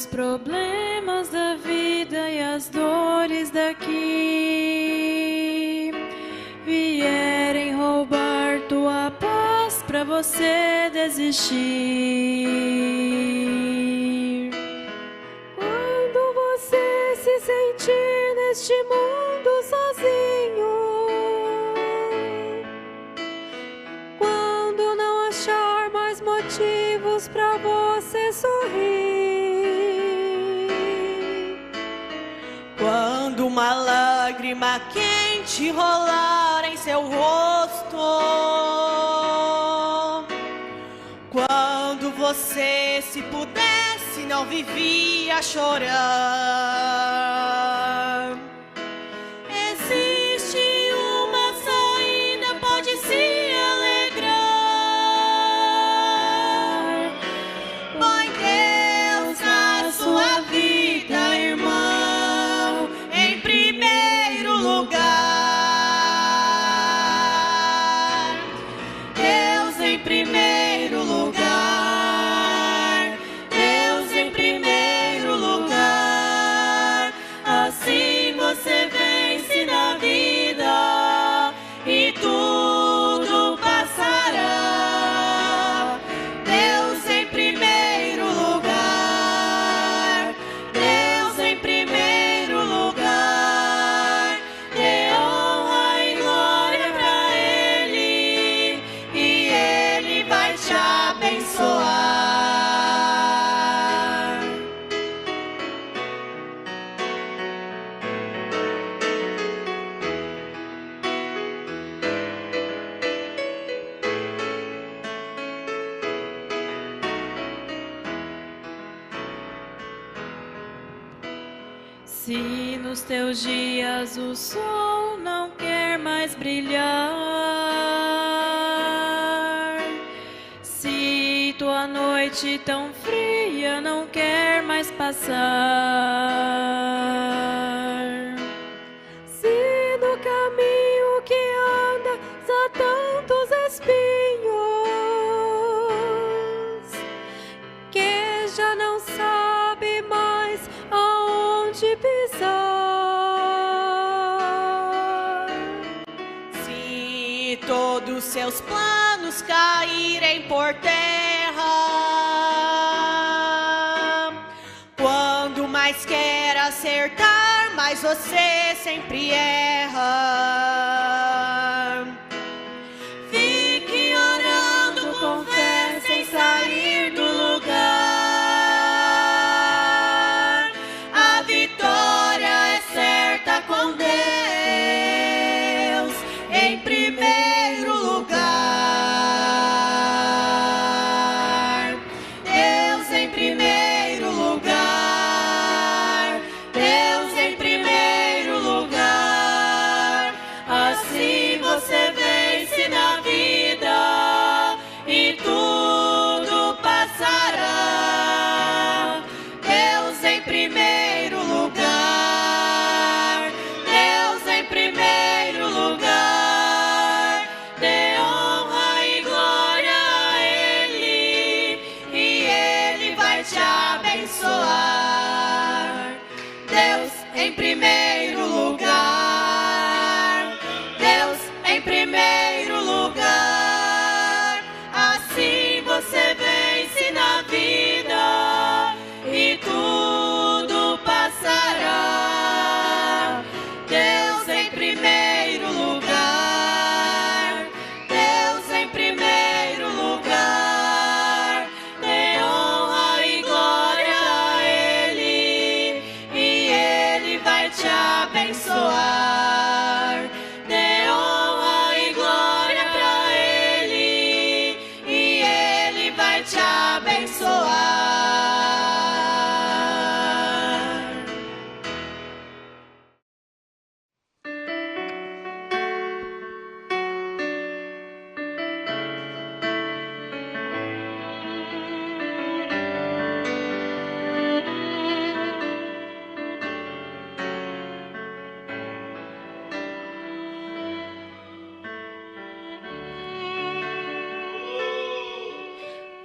os problemas da vida e as dores daqui vierem roubar tua paz pra você desistir. Quando você se sentir neste mundo sozinho, quando não achar mais motivos pra você sorrir, quando uma lágrima quente rolar em seu rosto, quando você, se pudesse, não vivia a chorar. Existe uma saída, pode se alegrar. Põe Deus na sua vida, irmão, em primeiro lugar. Deus em primeiro lugar. Deus em primeiro lugar. Assim você vence na vida e tudo passará. Deus em primeiro lugar. Deus em primeiro lugar. Dê honra e glória pra Ele e Ele vai te abençoar. Se nos teus dias o sol não quer mais brilhar, se tua noite tão fria não quer mais passar, se no caminho que andas há tantos espinhos que já não sabe mais aonde pisar, Se todos seus planos caírem por terra, quando mais quer acertar, mais você sempre erra. Fique orando com fé sem sair do lugar. A vitória é certa com Deus em primeiro lugar. Deus em primeiro lugar. Deus em primeiro lugar.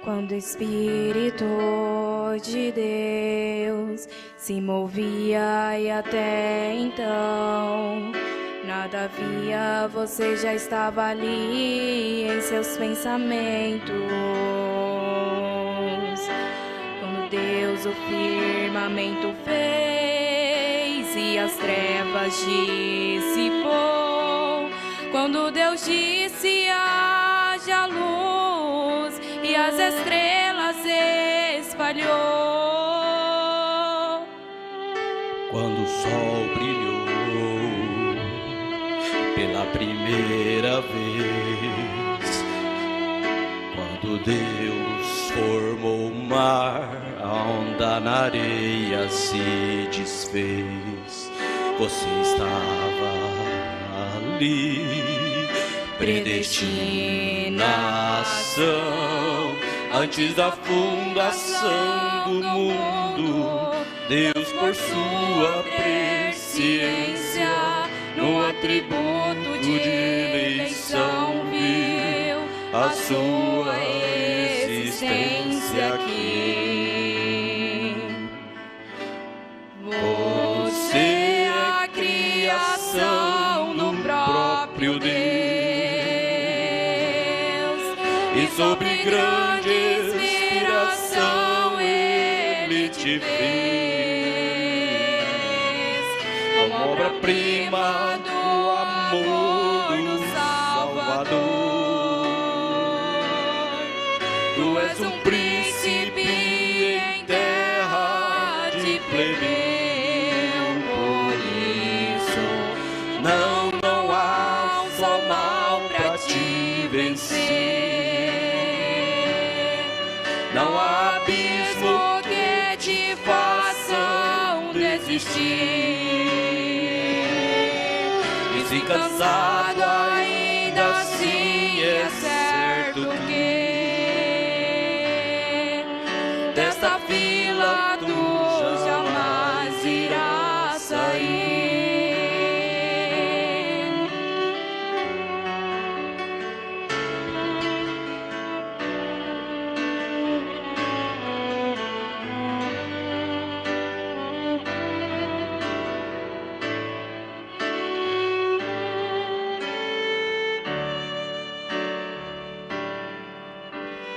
Quando o Espírito de Deus se movia e até então nada havia, você já estava ali em seus pensamentos. Quando Deus o firmamento fez e as trevas dissipou, quando Deus disse haja luz e as estrelas espalhou. Quando o sol brilhou pela primeira vez, quando Deus formou o mar, a onda na areia se desfez. Você estava ali, predestinação. Antes da fundação do mundo, Deus, por sua presciência, no atributo de eleição, viu a sua existência aqui. Você é a criação do próprio Deus, e sobre grande inspiração Ele te fez como obra-prima do amor do Salvador. Tu és um príncipe em terra de plebeu, por isso não há só mal pra te vencer. Não há abismo que te façam desistir. E se cansado ainda assim é certo que desta fila tu jamais irás sair.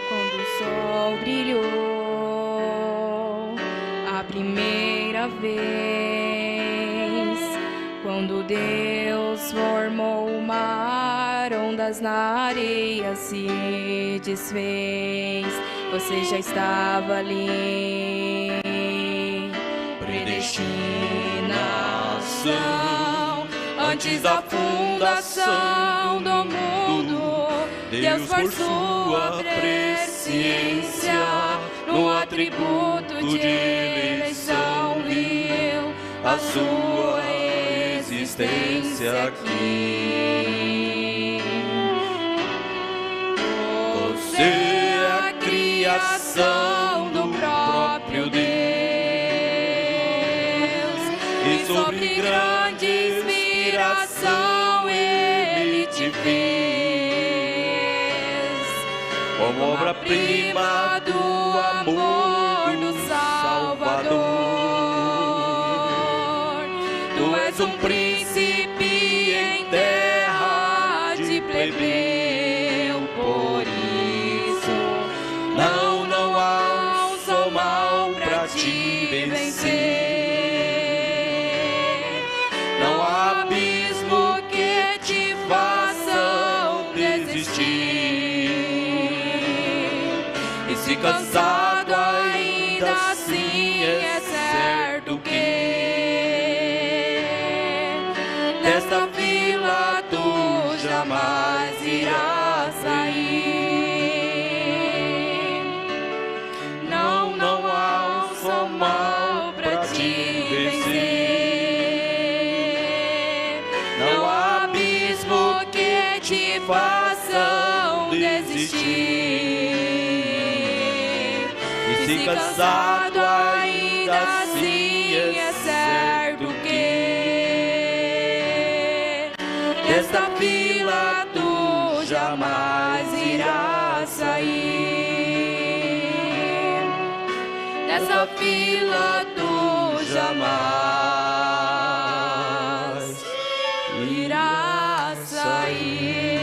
Quando o sol brilhou a primeira vez, quando Deus formou o mar, ondas na areia se desfez, você já estava ali. Predestinação, antes da fundação do mundo, Deus, por sua presciência, no atributo de eleição, viu a sua existência aqui. Você é a criação do próprio Deus, e sobre grande inspiração Ele te fez como obra-prima do amor do Salvador. Tu és um príncipe em terra de plebeu, por isso não há um só mal pra te vencer. Não há abismo que te façam desistir. E se cansado ainda assim é certo que desta fila tu jamais irás sair. Não há um só mal pra te vencer. Não há abismo que te façam desistir. E se cansado ainda assim é certo que desta fila tu jamais irás sair. dessa fila tu jamais irás sair.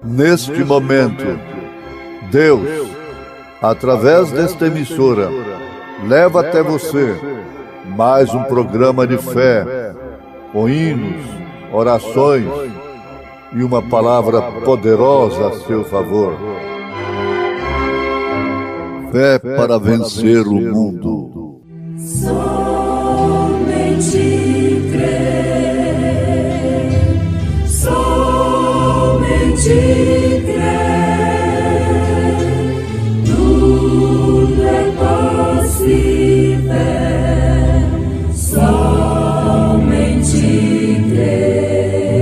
Neste momento, Deus, através desta emissora, leva até você mais um programa de fé, com hinos, orações e uma palavra poderosa a seu favor. Fé para vencer o mundo. Somente crer, somente crer, tudo é possível. Somente crer,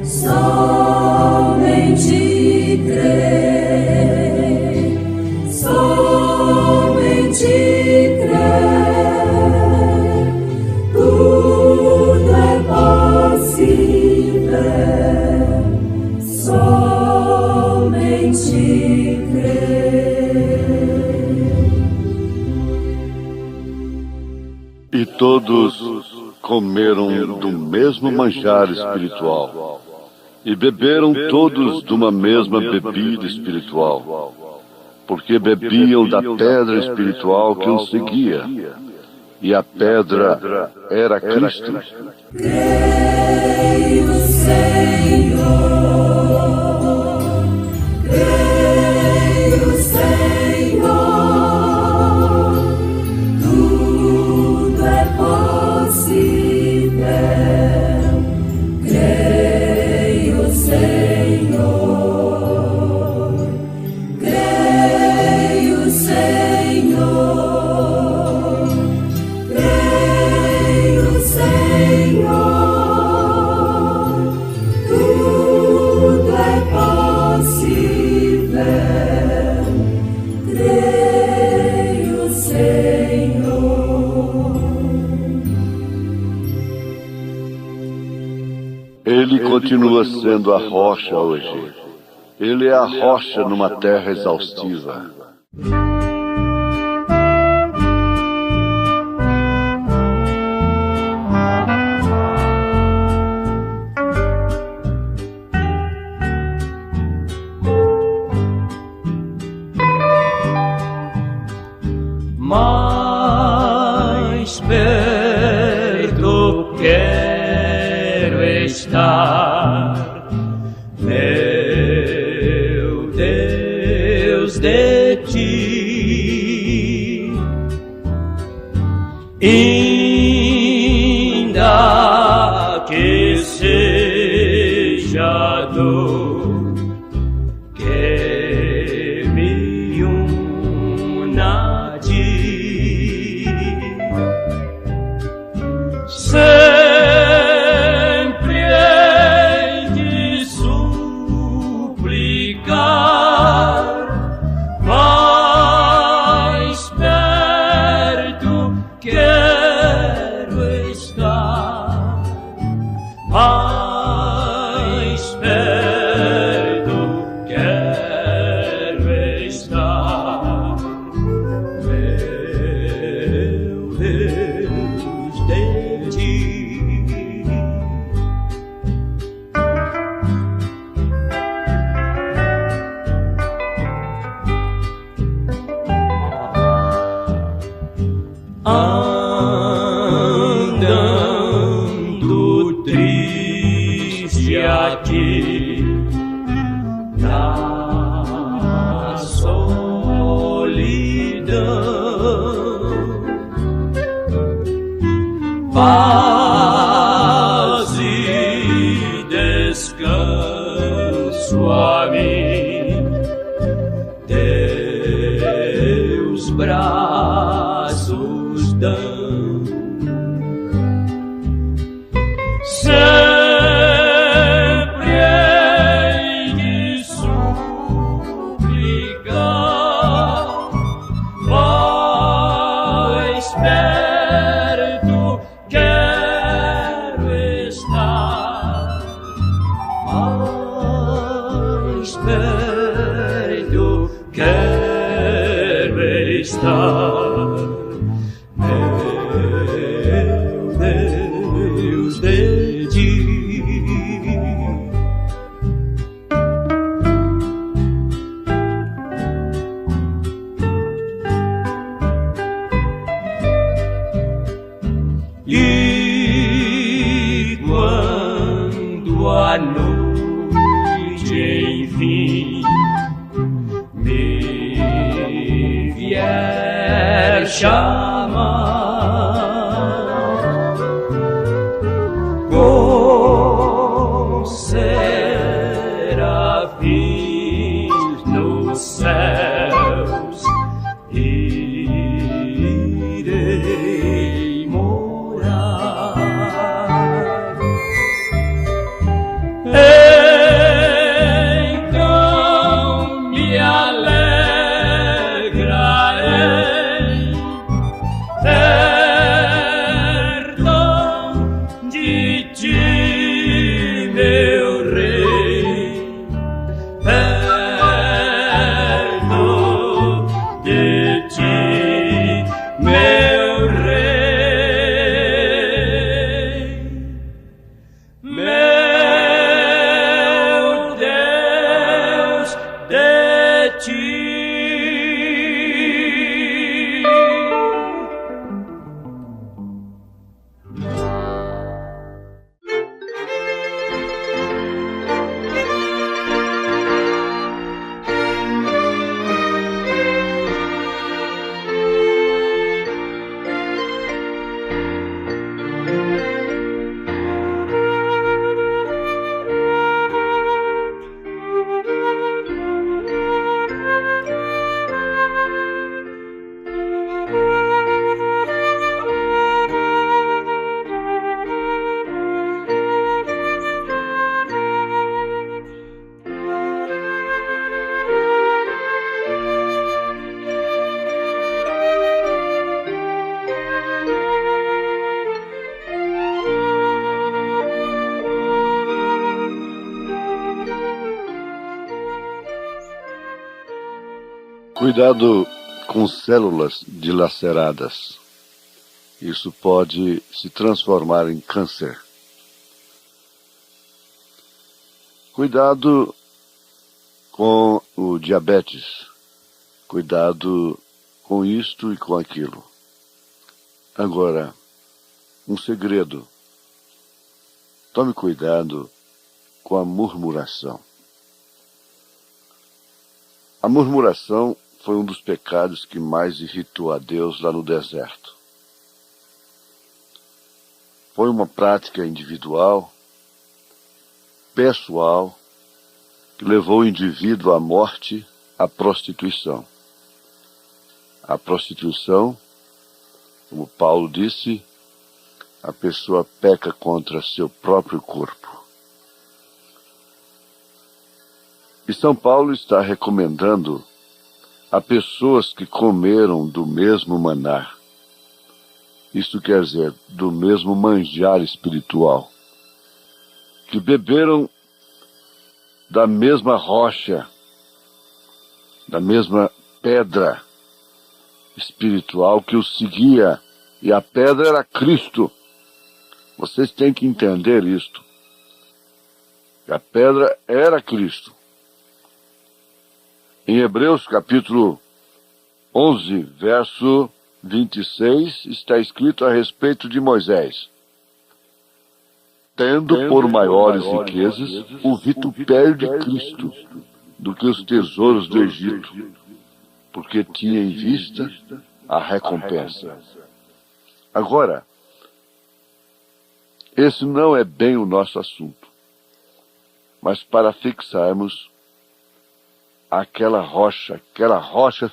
somente crer, somente crer, tudo é possível. todos comeram do mesmo manjar espiritual e beberam todos de uma mesma bebida espiritual, porque bebiam da pedra espiritual que os seguia, e a pedra era Cristo. Creio, Senhor, creio, Senhor, tudo é possível. Creio, Senhor, creio, Senhor, creio, Senhor, tudo é possível. Creio, Senhor. Ele continua sendo a rocha hoje. Ele é a rocha numa terra exaustiva. Mais perto quero estar, meu Deus, de ti. Ainda que seja dor que me una a ti, sempre hei de suplicar, mais perto quero estar, mais perto quero estar, meu Deus, de ti. Andando triste aqui na solidão, paz e descanso a mim teus braços dão. Sempre hei de suplicar, mais perto quero estar, mais perto quero estar, meu Deus, de ti. E quando a noite enfim me vier chamar, com serafins nos céus irei morar. Então me alegrarei, perto de ti, meu rei, perto de ti, meu rei. Cuidado com células dilaceradas. Isso pode se transformar em câncer. Cuidado com o diabetes. Cuidado com isto e com aquilo. Agora, um segredo. Tome cuidado com a murmuração. A murmuração foi um dos pecados que mais irritou a Deus lá no deserto. Foi uma prática individual, pessoal, que levou o indivíduo à morte, à prostituição. A prostituição, como Paulo disse, a pessoa peca contra seu próprio corpo. E São Paulo está recomendando a pessoas que comeram do mesmo maná. Isso quer dizer, do mesmo manjar espiritual. Que beberam da mesma rocha, da mesma pedra espiritual que os seguia. E a pedra era Cristo. Vocês têm que entender isto. A pedra era Cristo. Em Hebreus capítulo 11, verso 26, está escrito a respeito de Moisés. Tendo por maiores riquezas o vitupério de Cristo do que os tesouros do Egito, porque tinha em vista a recompensa. Agora, esse não é bem o nosso assunto, mas para fixarmos aquela rocha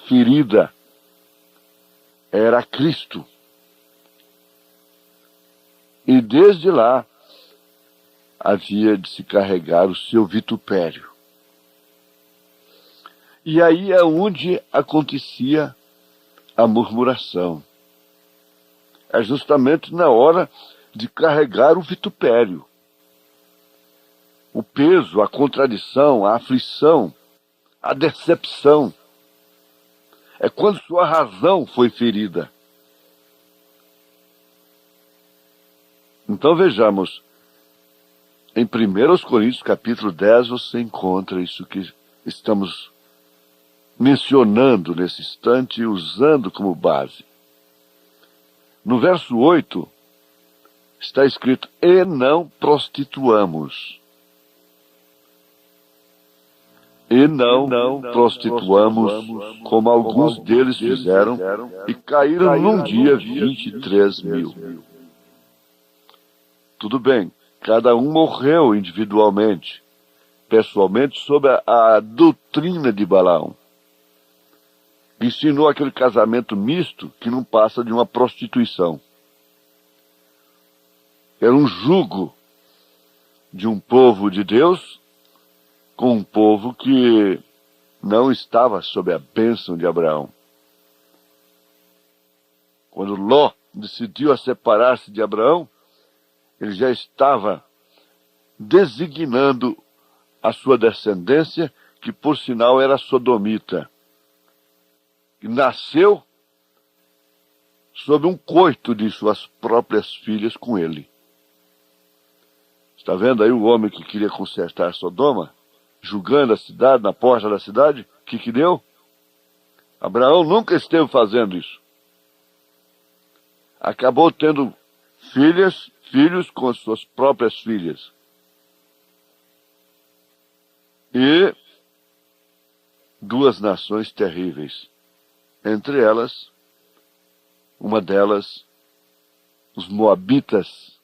ferida, era Cristo. E desde lá, havia de se carregar o seu vitupério. E aí é onde acontecia a murmuração. É justamente na hora de carregar o vitupério. O peso, a contradição, a aflição, a decepção. É quando sua razão foi ferida. Então vejamos, em 1 Coríntios capítulo 10 você encontra isso que estamos mencionando nesse instante e usando como base. No verso 8 está escrito, e não prostituamos. E não prostituamos, como alguns deles fizeram, e caíram num dia 23 mil. Tudo bem, cada um morreu individualmente, pessoalmente, sob a doutrina de Balaão. Ensinou aquele casamento misto que não passa de uma prostituição. Era um jugo de um povo de Deus com um povo que não estava sob a bênção de Abraão. Quando Ló decidiu a separar-se de Abraão, ele já estava designando a sua descendência, que por sinal era sodomita, que nasceu sob um coito de suas próprias filhas com ele. Está vendo aí o homem que queria consertar Sodoma? Julgando a cidade, na porta da cidade, o que deu? Abraão nunca esteve fazendo isso. Acabou tendo filhos com suas próprias filhas. E duas nações terríveis. Entre elas, uma delas, os Moabitas,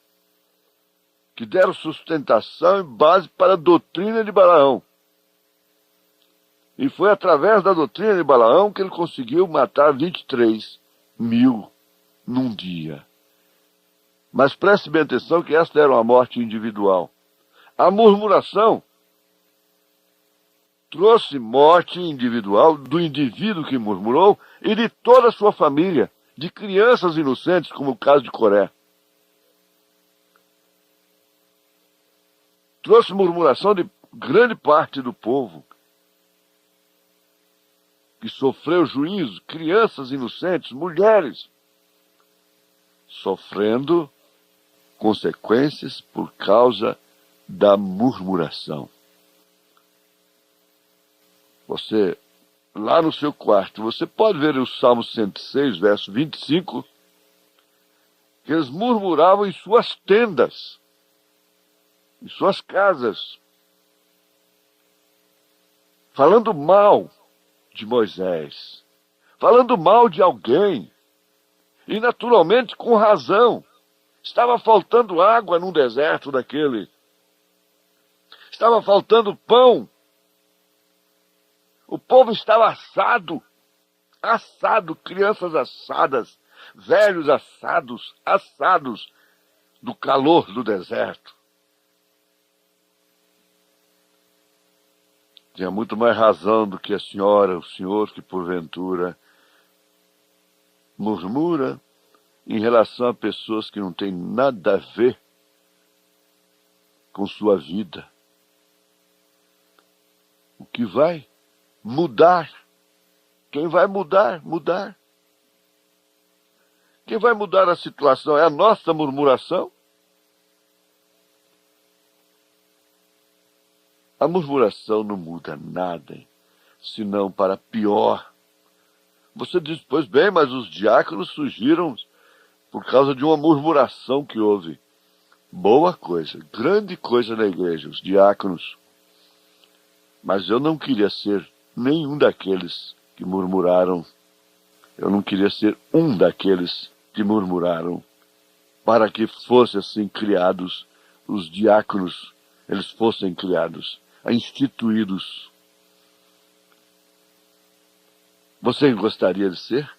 que deram sustentação e base para a doutrina de Balaão. E foi através da doutrina de Balaão que ele conseguiu matar 23 mil num dia. Mas preste bem atenção que esta era uma morte individual. A murmuração trouxe morte individual do indivíduo que murmurou e de toda a sua família, de crianças inocentes, como o caso de Coré. Trouxe murmuração de grande parte do povo. que sofreu juízo, crianças inocentes, mulheres, sofrendo consequências por causa da murmuração. Você, lá no seu quarto, você pode ver o Salmo 106, verso 25, que eles murmuravam em suas tendas, em suas casas, falando mal de Moisés, falando mal de alguém, e naturalmente com razão. Estava faltando água num deserto daquele, estava faltando pão, o povo estava assado, crianças assadas, velhos assados do calor do deserto. Tinha muito mais razão do que a senhora, o senhor, que porventura murmura em relação a pessoas que não têm nada a ver com sua vida. O que vai mudar? Quem vai mudar? Quem vai mudar a situação é a nossa murmuração? A murmuração não muda nada, senão para pior. Você diz, pois bem, mas os diáconos surgiram por causa de uma murmuração que houve. Boa coisa, grande coisa na igreja, os diáconos. Mas eu não queria ser nenhum daqueles que murmuraram. Eu não queria ser um daqueles que murmuraram, para que fossem assim criados os diáconos, eles fossem criados, instituídos. Você gostaria de ser?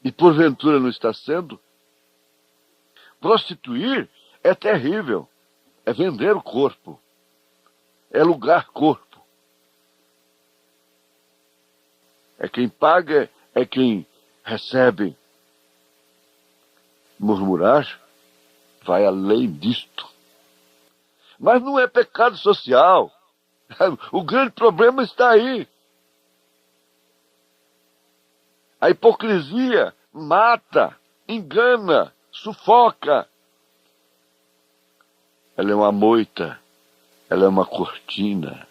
E porventura não está sendo? Prostituir é terrível, é vender o corpo, é alugar corpo. É quem paga, é quem recebe. Murmurar vai além disto. Mas não é pecado social. O grande problema está aí. A hipocrisia mata, engana, sufoca. Ela é uma moita, ela é uma cortina.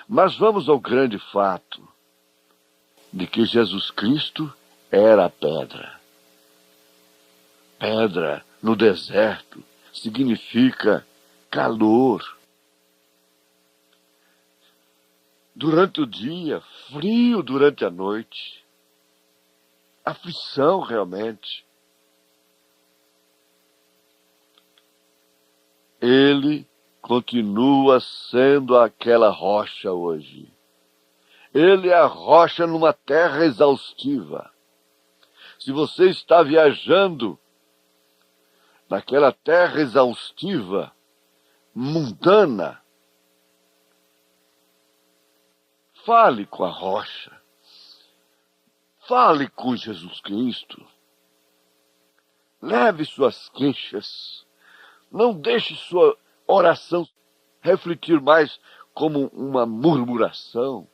Mas vamos ao grande fato de que Jesus Cristo era a pedra. Pedra no deserto significa calor. Durante o dia, frio durante a noite. Aflição realmente. Ele continua sendo aquela rocha hoje. Ele é a rocha numa terra exaustiva. Se você está viajando naquela terra exaustiva, mundana, fale com a rocha. Fale com Jesus Cristo. Leve suas queixas. Não deixe sua oração refletir mais como uma murmuração.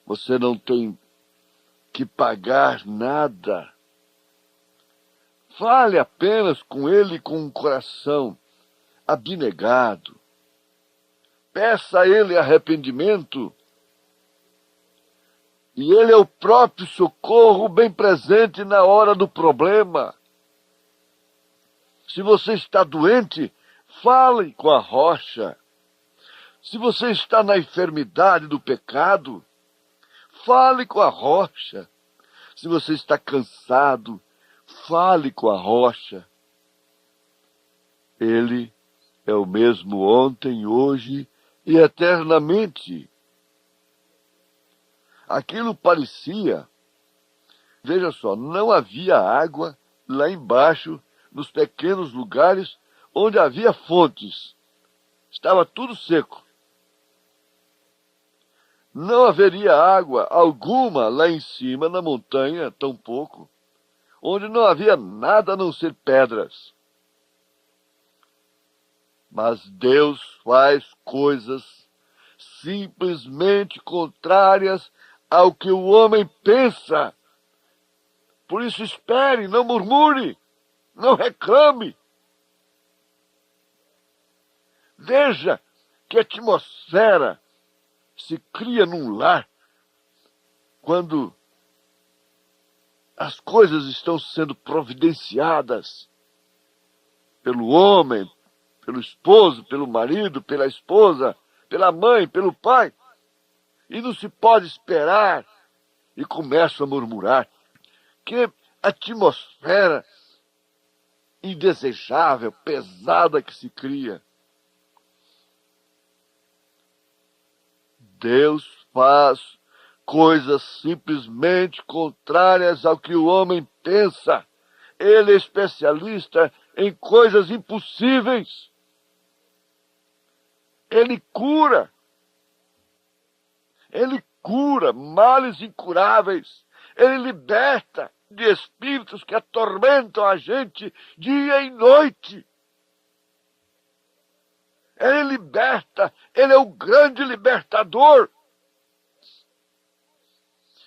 Você não tem que pagar nada. Fale apenas com Ele com um coração abnegado. Peça a Ele arrependimento. E Ele é o próprio socorro bem presente na hora do problema. Se você está doente, fale com a rocha. Se você está na enfermidade do pecado, fale com a rocha. Se você está cansado, fale com a rocha. Ele é o mesmo ontem, hoje e eternamente. Aquilo parecia, veja só, não havia água lá embaixo, nos pequenos lugares onde havia fontes. Estava tudo seco. Não haveria água alguma lá em cima, na montanha, tampouco, onde não havia nada a não ser pedras. Mas Deus faz coisas simplesmente contrárias ao que o homem pensa. Por isso espere, não murmure, não reclame. Veja que atmosfera se cria num lar quando as coisas estão sendo providenciadas pelo homem, pelo esposo, pelo marido, pela esposa, pela mãe, pelo pai. E não se pode esperar e começa a murmurar. Que atmosfera indesejável, pesada que se cria. Deus faz coisas simplesmente contrárias ao que o homem pensa. Ele é especialista em coisas impossíveis. Ele cura. Ele cura males incuráveis. Ele liberta de espíritos que atormentam a gente dia e noite. Ele liberta, ele é o grande libertador.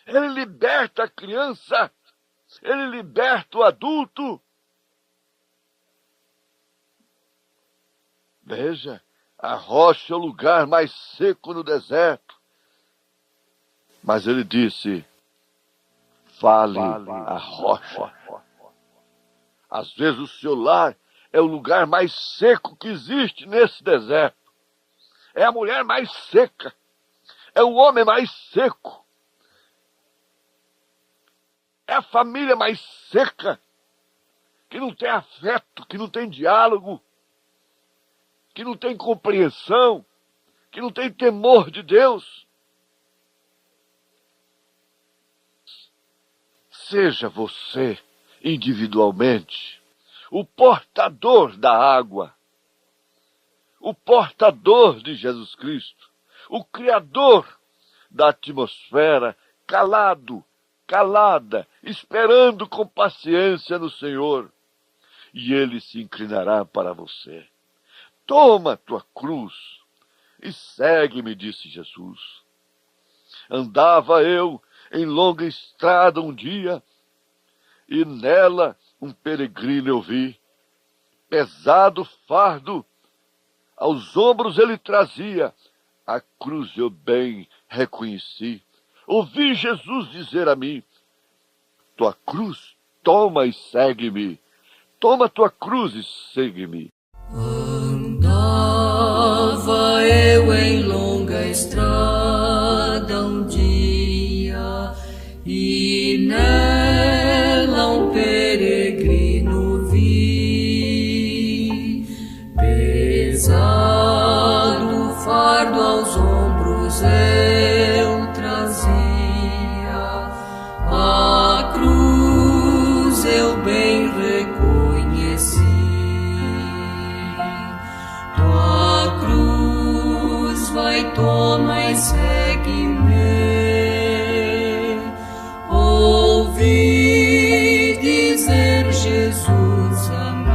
Ele liberta a criança, ele liberta o adulto. Veja, a rocha é o lugar mais seco no deserto. Mas ele disse, fale a rocha. Às vezes o seu lar é o lugar mais seco que existe nesse deserto. É a mulher mais seca. É o homem mais seco. É a família mais seca. Que não tem afeto, que não tem diálogo. Que não tem compreensão. Que não tem temor de Deus. Seja você, individualmente, o portador da água, o portador de Jesus Cristo, o criador da atmosfera, calado, calada, esperando com paciência no Senhor, e Ele se inclinará para você. Toma a tua cruz e segue-me, disse Jesus. Andava eu em longa estrada um dia, e nela um peregrino eu vi, pesado fardo, aos ombros ele trazia, a cruz eu bem reconheci. Ouvi Jesus dizer a mim, tua cruz toma e segue-me, toma tua cruz e segue-me. Andava eu em longa estrada um dia, e nela um peregrino vi, pesado fardo aos ombros eu trazia, a cruz eu bem reconheci. Tua cruz vai, toma e segue-me. Ouvi dizer Jesus a mim,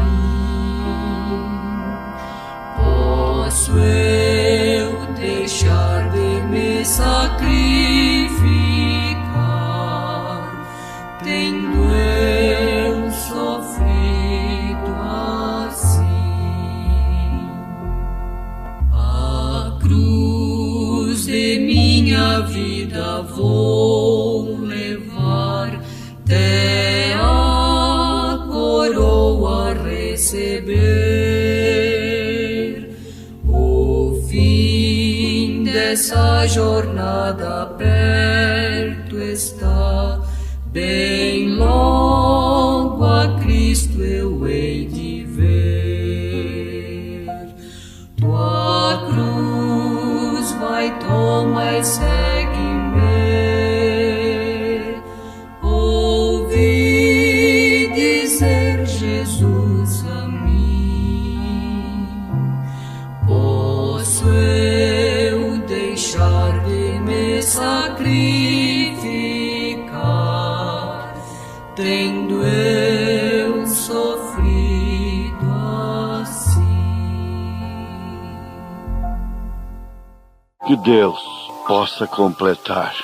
posso eu deixar de me sacrificar, tendo eu sofrido assim. A cruz de minha vida vou levar, até a coroa receber. O fim dessa jornada perto está, bem logo a Cristo eu hei de ver. Tua cruz vai, toma e segue-me. Ouvi dizer Jesus a mim, posso eu deixar de me sacrificar, Que Deus possa completar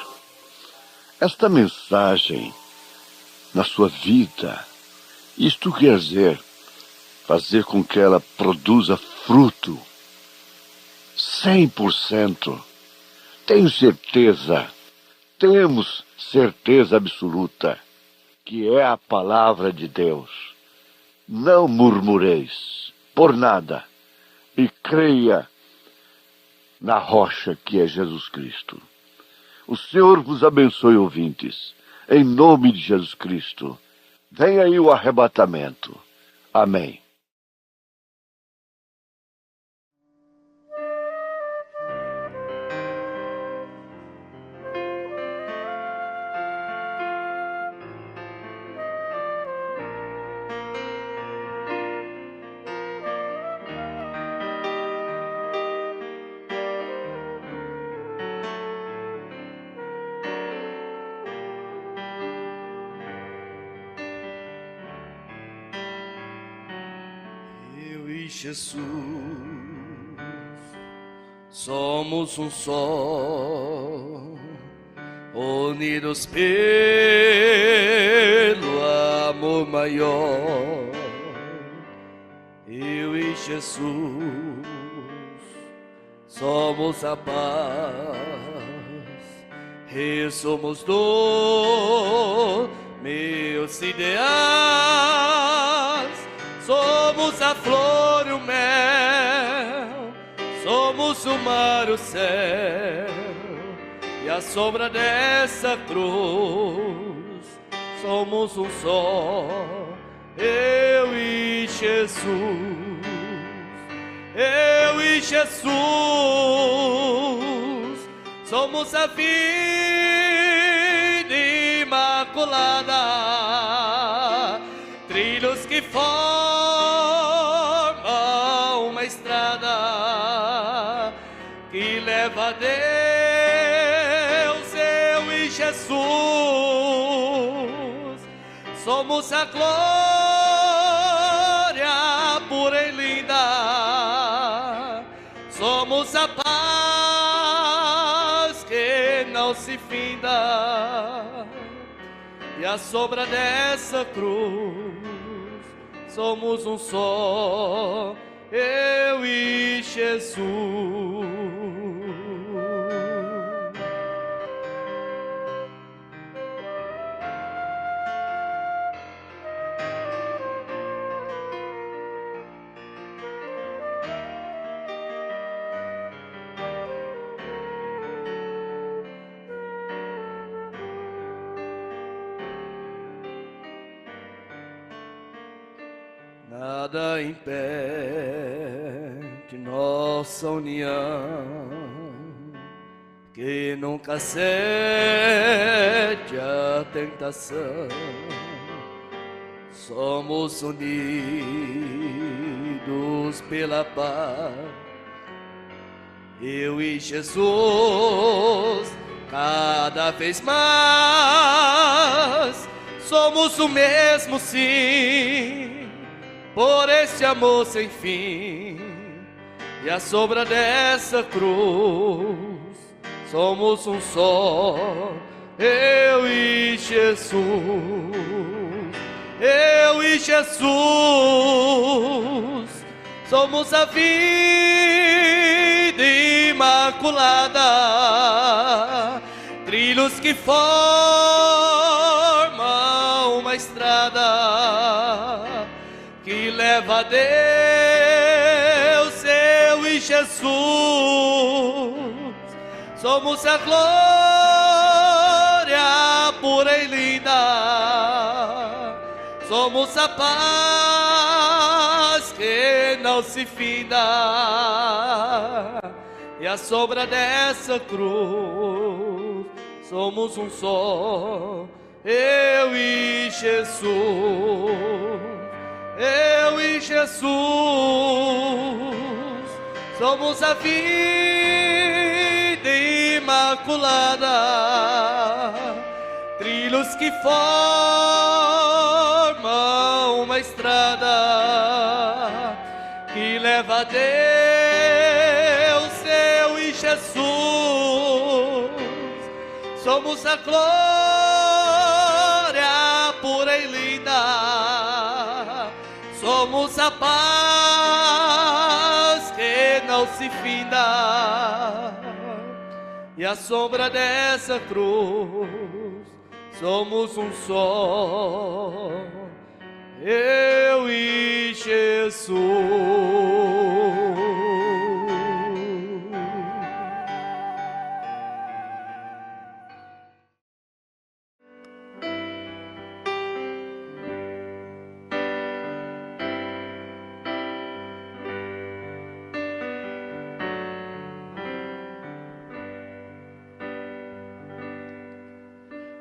esta mensagem na sua vida. Isto quer dizer, fazer com que ela produza fruto 100%. Tenho certeza, temos certeza absoluta que é a palavra de Deus. Não murmureis por nada e creia na rocha que é Jesus Cristo. O Senhor vos abençoe, ouvintes, em nome de Jesus Cristo. Vem aí o arrebatamento. Amém. Jesus, somos um só, unidos pelo amor maior. Eu e Jesus somos a paz, e somos dos meus ideais. Somos a flor e o mel, somos o mar, o céu e a sombra dessa cruz. Somos um só, eu e Jesus, eu e Jesus. Somos a vida imaculada, trilhos que formam uma estrada que leva a Deus. Eu e Jesus somos a glória pura e linda, somos a paz que não se finda, e a sombra dessa cruz. Somos um só, eu e Jesus. Nada impede nossa união, que nunca cede a tentação. Somos unidos pela paz, eu e Jesus, cada vez mais. Somos o mesmo, sim, por esse amor sem fim, e a sombra dessa cruz. Somos um só, eu e Jesus, eu e Jesus. Somos a vida imaculada, trilhos que formam uma estrada que leva a Deus. Eu e Jesus somos a glória pura e linda, somos a paz que não se finda, e a sombra dessa cruz. Somos um só, eu e Jesus, eu e Jesus. Somos a vida imaculada, trilhos que formam uma estrada que leva a Deus. Eu e Jesus, somos a glória pura e linda, somos a paz que não se finda, e à sombra dessa cruz somos um só, eu e Jesus.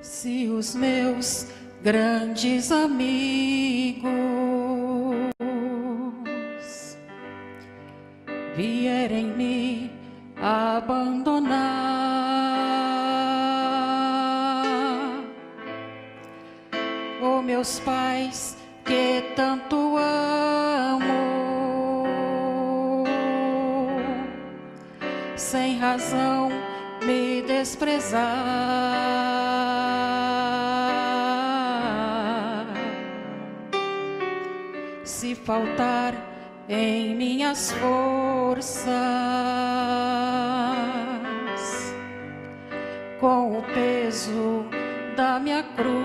Se os meus grandes amigos vierem me abandonar, ou meus pais que tanto amo, sem razão me desprezar, se faltar em minhas forças, com o peso da minha cruz,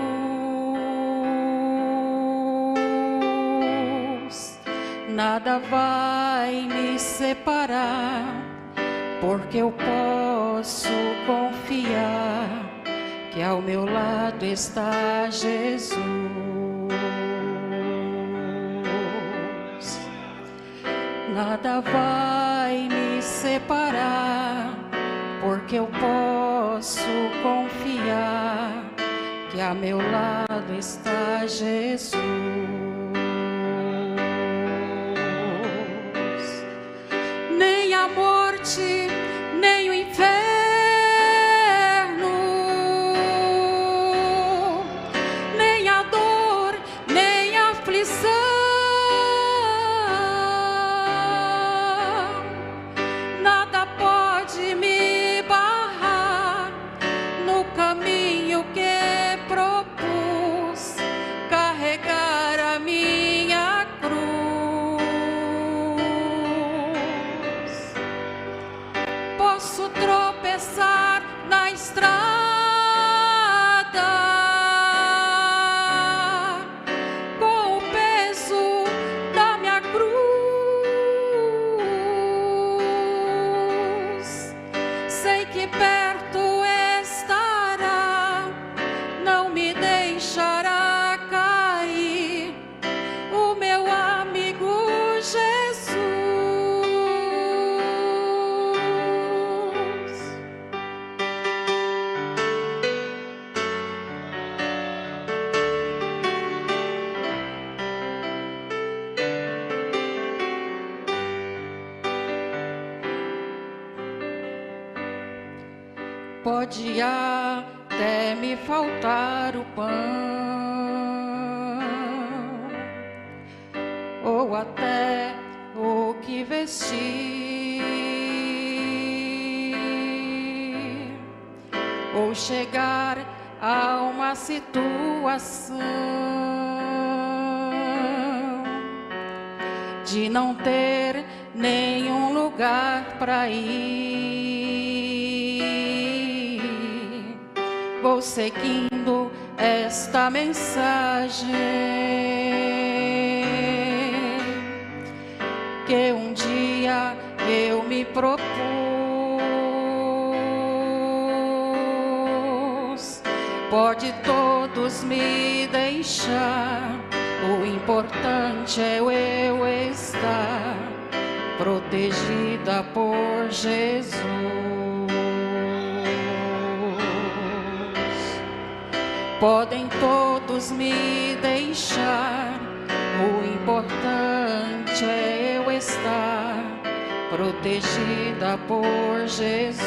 nada vai me separar, porque eu posso confiar que ao meu lado está Jesus. Nada vai me separar, porque eu posso confiar que a meu lado está Jesus. Nem a morte, nem o inferno, nem a dor, nem a aflição, nada pode me barrar no caminho que propus, carregar a minha cruz. Posso tropeçar na estrada, com o peso da minha cruz. Sei que perto estará, não me deixará cair, o meu amigo Jesus. Pode até me faltar o pão, ou até o que vestir, ou chegar a uma situação de não ter nenhum lugar para ir. Vou seguindo esta mensagem que um dia eu me propus. Pode todos me deixar, o importante é eu estar protegida por Jesus. Podem todos me deixar, o importante é eu estar protegida por Jesus.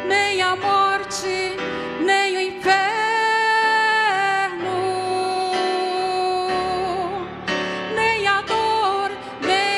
Nem a morte, nem o inferno, nem a dor, nem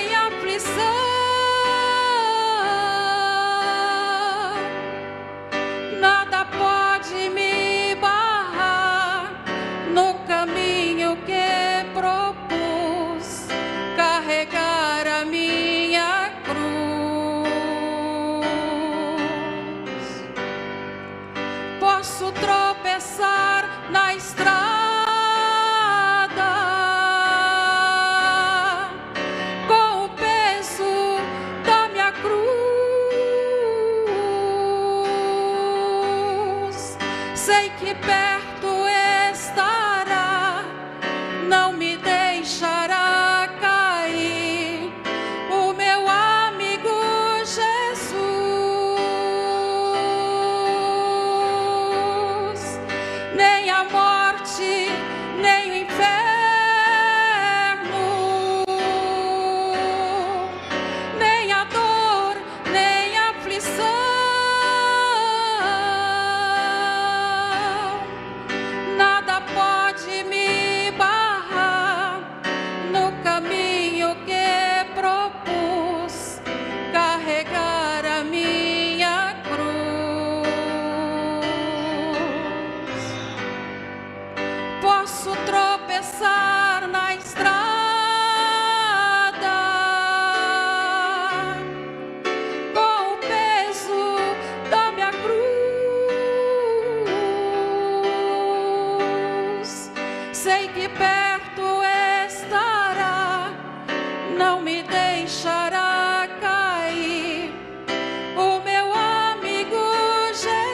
tropeçar na estrada, com o peso da minha cruz. Sei que perto estará, não me deixará cair, o meu amigo Jesus.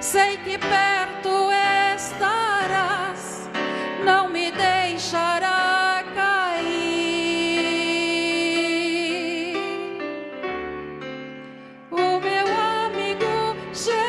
Sei que perto estarás, não me deixará cair, o meu amigo Jesus.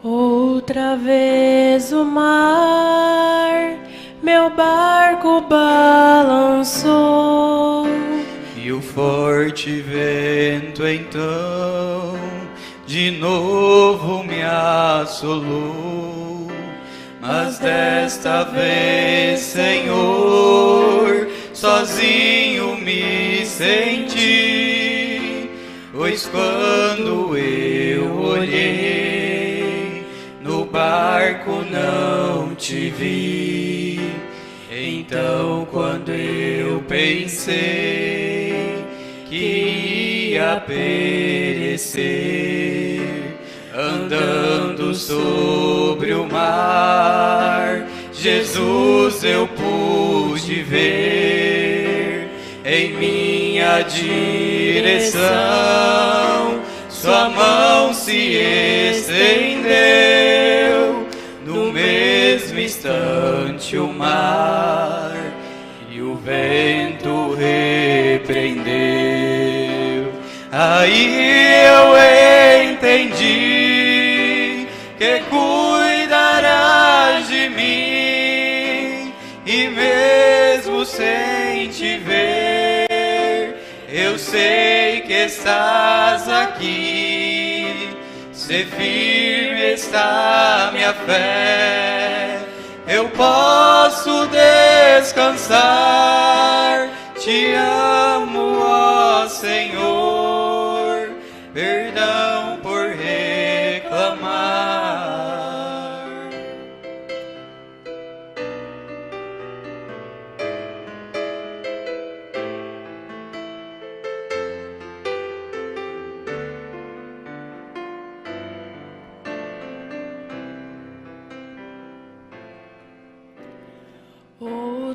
Outra vez o mar, meu barco balançou, e o forte vento então de novo me assolou. Mas desta vez, Senhor, sozinho me senti, pois quando eu olhei no barco não te vi. Então quando eu pensei que ia perecer, andando sobre o mar, Jesus eu pude ver em minha direção. Sua mão se estendeu, no mesmo instante o mar e o vento repreendeu. Aí eu entendi que cuidarás de mim, e mesmo sem te ver, eu sei que estás aqui. Se firme está minha fé, eu posso descansar. Te amo, ó Senhor, perdão por reclamar.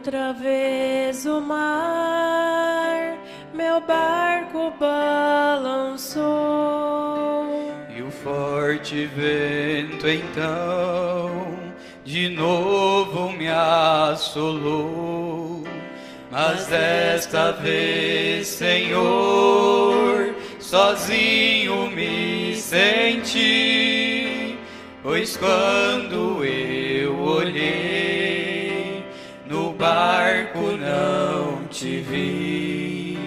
outra vez o mar, meu barco balançou. E o forte vento então de novo me assolou. Mas desta vez, Senhor, sozinho me senti, pois quando eu olhei no barco não te vi.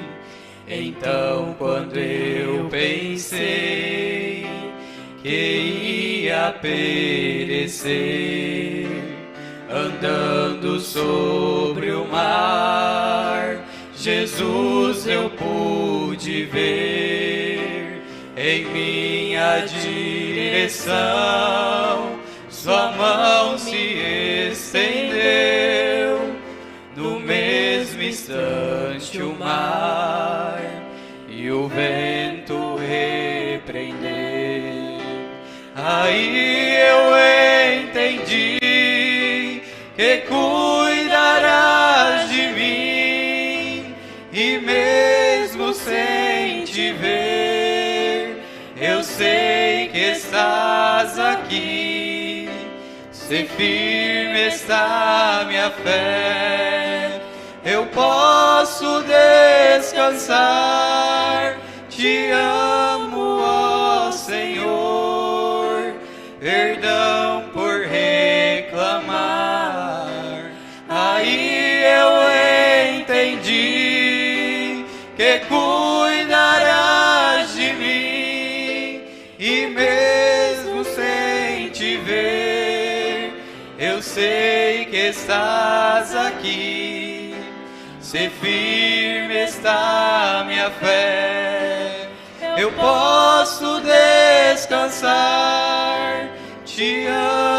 Então quando eu pensei que ia perecer, andando sobre o mar, Jesus eu pude ver em minha direção. Sua mão se estendeu, no mesmo instante o mar e o vento repreendeu. Aí eu entendi que cuidarás de mim, e mesmo sem te ver, eu sei que estás aqui. Se firme está minha fé, eu posso descansar. Te amo, ó Senhor, perdão por reclamar. que cuidarás de mim, e mesmo sem te ver, eu sei que estás aqui. Se firme está minha fé, eu posso descansar. Te amo.